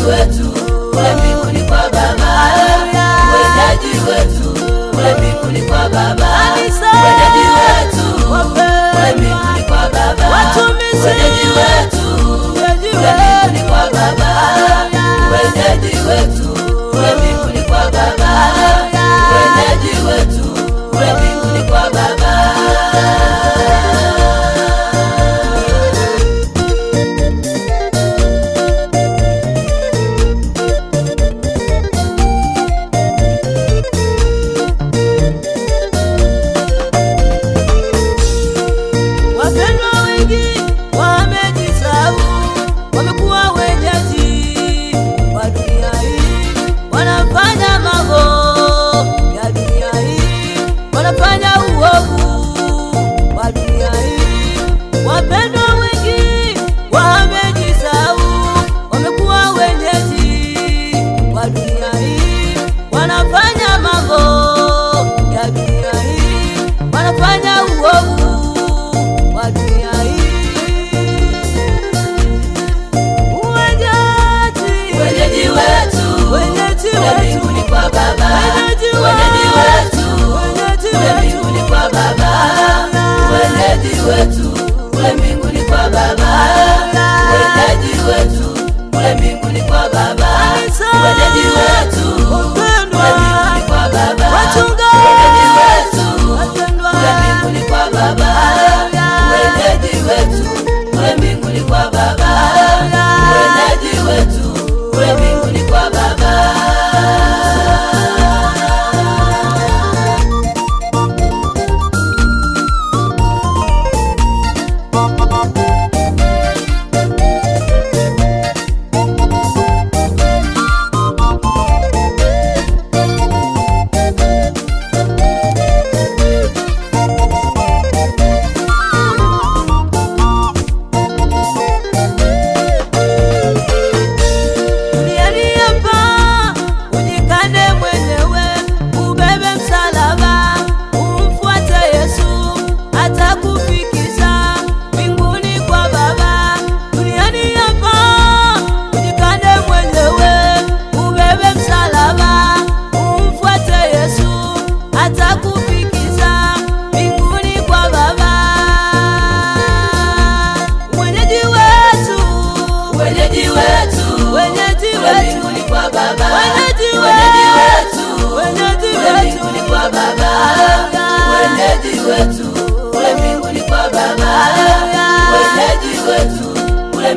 wetu kule mbinguni kwa Baba, wenyeji wetu kule mbinguni kwa Baba, wenyeji wetu kule mbinguni kwa Baba, wenyeji wetu kule mbinguni kwa Baba, wenyeji wetu kule mbinguni kwa Baba, wenyeji wetu kule mbinguni kwa Baba. Wetu kule mbinguni kwa Baba, wenyeji wetu kule mbinguni kwa Baba, wenyeji wetu kule mbinguni kwa Baba, wenyeji wetu kule mbinguni kwa Baba, wenyeji wetu kule mbinguni kwa Baba, wenyeji wetu kule mbinguni kwa Baba. Wenyeji wetu kule mbinguni kwa Baba, wenyeji wetu kule mbinguni kwa Baba, wenyeji wetu kule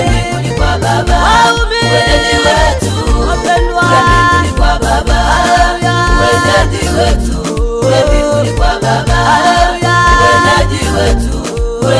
mbinguni kwa Baba, wenyeji wetu kule mbinguni kwa Baba, wenyeji wetu kule mbinguni kwa Baba, wenyeji wetu kule